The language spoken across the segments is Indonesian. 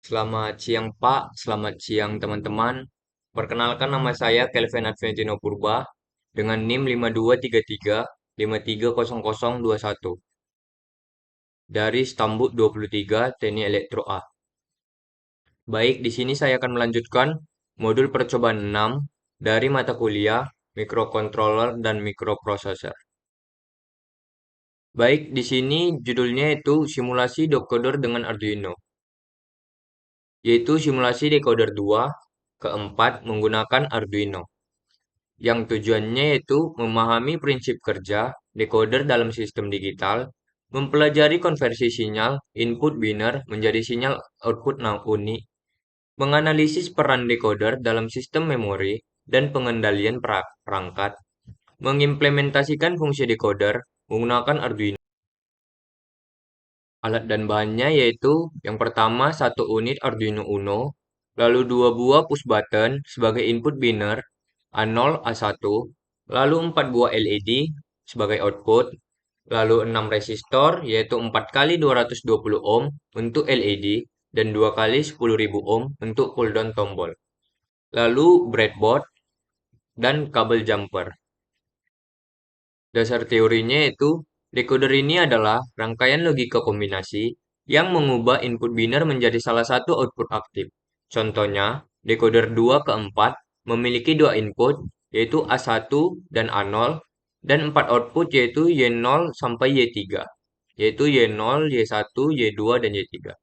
Selamat siang Pak, selamat siang teman-teman. Perkenalkan nama saya Kelvin Adventino Purba dengan NIM 5233 530021 dari Stambuk 23 Teknik Elektro A. Baik, di sini saya akan melanjutkan modul percobaan 6 dari mata kuliah Microcontroller dan Microprocessor. Baik, di sini judulnya itu simulasi decoder dengan Arduino, yaitu simulasi decoder 2 keempat menggunakan Arduino, yang tujuannya yaitu memahami prinsip kerja decoder dalam sistem digital, mempelajari konversi sinyal input biner menjadi sinyal output uni, menganalisis peran decoder dalam sistem memori dan pengendalian perangkat, mengimplementasikan fungsi decoder menggunakan Arduino. Alat dan bahannya yaitu yang pertama 1 unit Arduino Uno, lalu 2 buah push button sebagai input biner A0, A1, lalu 4 buah LED sebagai output, lalu 6 resistor yaitu 4 kali 220 ohm untuk LED dan 2 kali 10.000 ohm untuk pull down tombol. Lalu breadboard dan kabel jumper. Dasar teorinya itu, decoder ini adalah rangkaian logika kombinasi yang mengubah input biner menjadi salah satu output aktif. Contohnya, decoder 2 ke 4 memiliki 2 input, yaitu A1 dan A0, dan 4 output yaitu Y0 sampai Y3, yaitu Y0, Y1, Y2, dan Y3.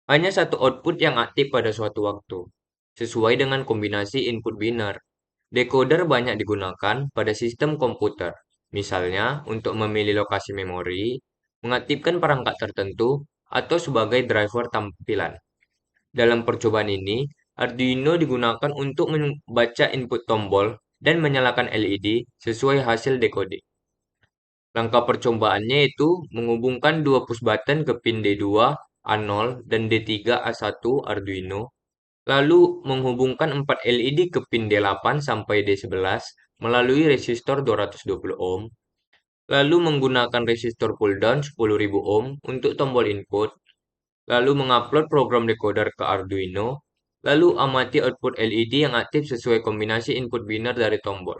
Hanya satu output yang aktif pada suatu waktu, sesuai dengan kombinasi input biner. Decoder banyak digunakan pada sistem komputer, misalnya untuk memilih lokasi memori, mengaktifkan perangkat tertentu, atau sebagai driver tampilan. Dalam percobaan ini, Arduino digunakan untuk membaca input tombol dan menyalakan LED sesuai hasil decoding. Langkah percobaannya itu menghubungkan 2 push button ke pin D2, A0, dan D3 A1 Arduino, lalu menghubungkan 4 LED ke pin D8 sampai D11 melalui resistor 220 ohm, lalu menggunakan resistor pull down 10.000 ohm untuk tombol input, lalu mengupload program decoder ke Arduino, lalu amati output LED yang aktif sesuai kombinasi input biner dari tombol.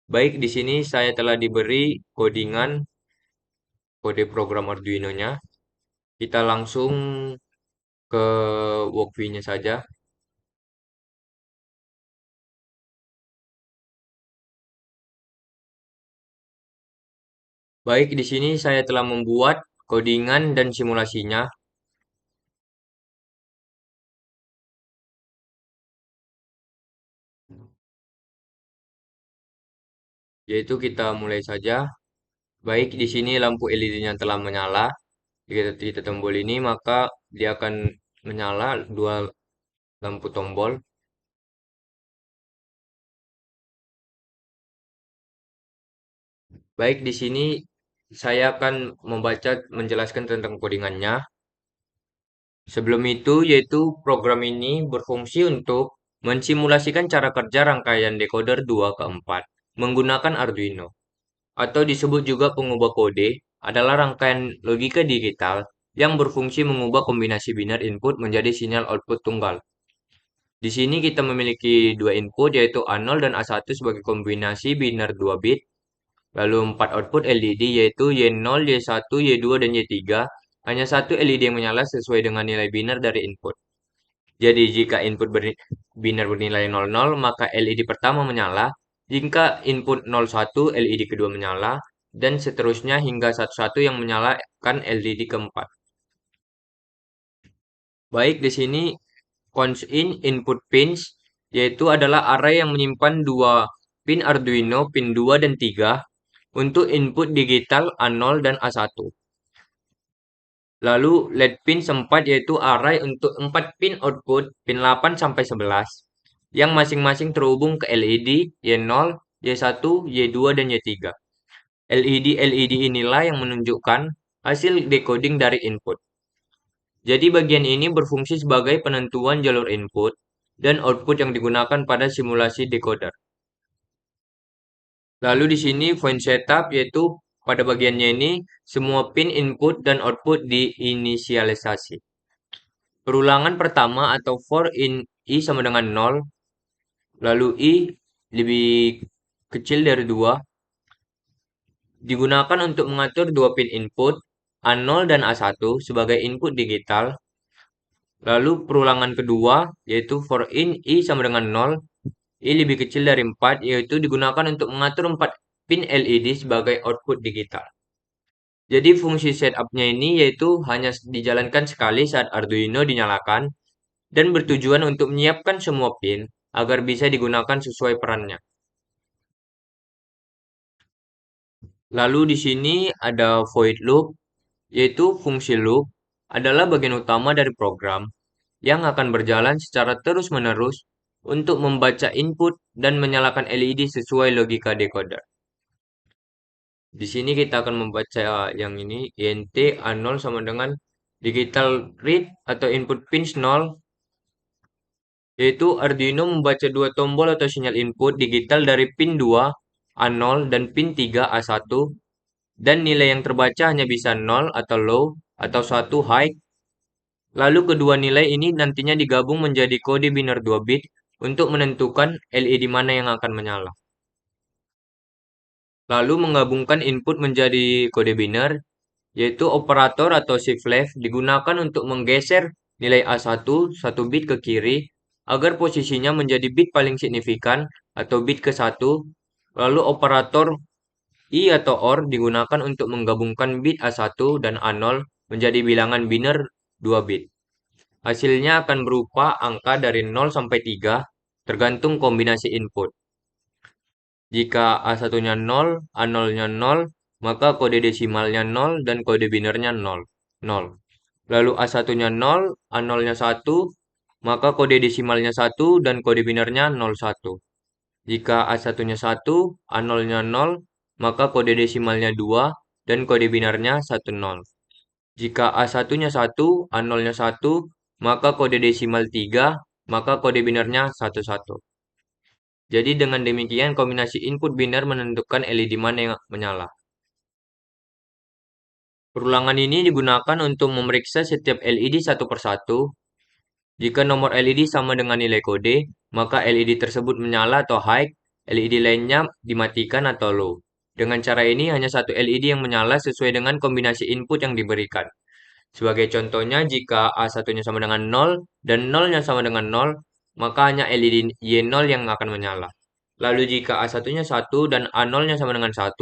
Baik, di sini saya telah diberi codingan kode program Arduino-nya. Kita langsung ke workflow-nya saja. Baik, di sini saya telah membuat codingan dan simulasinya, yaitu kita mulai saja. Baik, di sini lampu LED-nya telah menyala. Jika kita tombol ini, maka dia akan menyala 2 lampu tombol. Baik, di sini saya akan menjelaskan tentang codingannya. Sebelum itu, yaitu program ini berfungsi untuk mensimulasikan cara kerja rangkaian decoder 2 ke 4 menggunakan Arduino, atau disebut juga pengubah kode, adalah rangkaian logika digital yang berfungsi mengubah kombinasi biner input menjadi sinyal output tunggal. Di sini kita memiliki 2 input yaitu A0 dan A1 sebagai kombinasi biner 2 bit, lalu 4 output LED yaitu Y0, Y1, Y2, dan Y3. Hanya satu LED yang menyala sesuai dengan nilai biner dari input. Jadi jika input biner bernilai 00, maka LED pertama menyala. Jika input 01, LED kedua menyala, dan seterusnya hingga 11 yang menyalakan LED keempat. Baik, di sini cons in input pins yaitu adalah array yang menyimpan 2 pin Arduino pin 2 dan 3 untuk input digital A0 dan A1. Lalu LED pin 4 yaitu array untuk 4 pin output pin 8 sampai 11 yang masing-masing terhubung ke LED Y0, Y1, Y2, dan Y3. LED inilah yang menunjukkan hasil decoding dari input. Jadi bagian ini berfungsi sebagai penentuan jalur input dan output yang digunakan pada simulasi decoder. Lalu di sini point setup yaitu pada bagiannya ini semua pin input dan output diinisialisasi. Perulangan pertama atau for in I sama dengan 0, lalu I lebih kecil dari 2, digunakan untuk mengatur dua pin input, A0 dan A1 sebagai input digital. Lalu perulangan kedua, yaitu for in I sama dengan 0, I lebih kecil dari 4, yaitu digunakan untuk mengatur 4 pin LED sebagai output digital. Jadi fungsi setup-nya ini yaitu hanya dijalankan sekali saat Arduino dinyalakan dan bertujuan untuk menyiapkan semua pin agar bisa digunakan sesuai perannya. Lalu di sini ada void loop, yaitu fungsi loop adalah bagian utama dari program yang akan berjalan secara terus-menerus untuk membaca input dan menyalakan LED sesuai logika decoder. Di sini kita akan membaca yang ini, INT A0 sama dengan digital read atau input pins 0, yaitu Arduino membaca dua tombol atau sinyal input digital dari pin 2 A0 dan pin 3 A1, dan nilai yang terbaca hanya bisa 0 atau low atau 1 high. Lalu kedua nilai ini nantinya digabung menjadi kode biner 2 bit untuk menentukan LED mana yang akan menyala. Lalu menggabungkan input menjadi kode biner, yaitu operator atau shift left digunakan untuk menggeser nilai A1 1 bit ke kiri agar posisinya menjadi bit paling signifikan atau bit ke-1. Lalu operator I atau OR digunakan untuk menggabungkan bit A1 dan A0 menjadi bilangan biner 2 bit. Hasilnya akan berupa angka dari 0 sampai 3 tergantung kombinasi input. Jika A1-nya 0, A0-nya 0, maka kode desimalnya 0 dan kode binernya 0. 0. Lalu A1-nya 0, A0-nya 1, maka kode desimalnya 1 dan kode binernya 01. Jika A1-nya 1, A0-nya 0, maka kode desimalnya 2 dan kode binarnya 10. Jika A1-nya 1, A0-nya 1, maka kode desimal 3, maka kode binarnya 11. Jadi dengan demikian kombinasi input binar menentukan LED mana yang menyala. Perulangan ini digunakan untuk memeriksa setiap LED satu persatu. Jika nomor LED sama dengan nilai kode, maka LED tersebut menyala atau high, LED lainnya dimatikan atau low. Dengan cara ini hanya satu LED yang menyala sesuai dengan kombinasi input yang diberikan. Sebagai contohnya, jika A1-nya sama dengan 0 dan 0-nya sama dengan 0, maka hanya LED Y0 yang akan menyala. Lalu jika A1-nya 1 dan A0-nya sama dengan 1,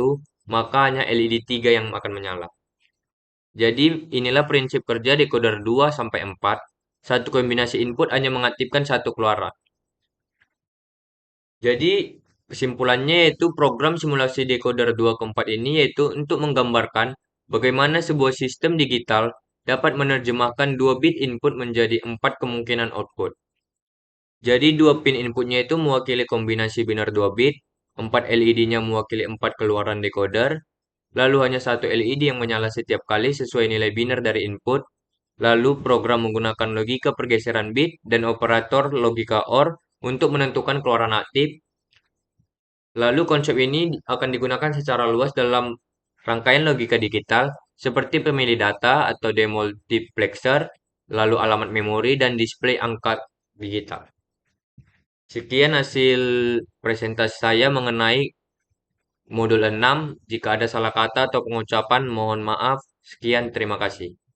maka hanya LED 3 yang akan menyala. Jadi inilah prinsip kerja decoder 2 sampai 4. Satu kombinasi input hanya mengaktifkan satu keluaran. Jadi kesimpulannya yaitu program simulasi decoder 2 ke 4 ini yaitu untuk menggambarkan bagaimana sebuah sistem digital dapat menerjemahkan 2 bit input menjadi 4 kemungkinan output. Jadi dua pin inputnya itu mewakili kombinasi binar 2 bit, 4 LED-nya mewakili 4 keluaran decoder, lalu hanya satu LED yang menyala setiap kali sesuai nilai binar dari input, lalu program menggunakan logika pergeseran bit dan operator logika OR untuk menentukan keluaran aktif. Lalu konsep ini akan digunakan secara luas dalam rangkaian logika digital seperti pemilih data atau demultiplexer, lalu alamat memori dan display angka digital. Sekian hasil presentasi saya mengenai modul 6. Jika ada salah kata atau pengucapan, mohon maaf. Sekian, terima kasih.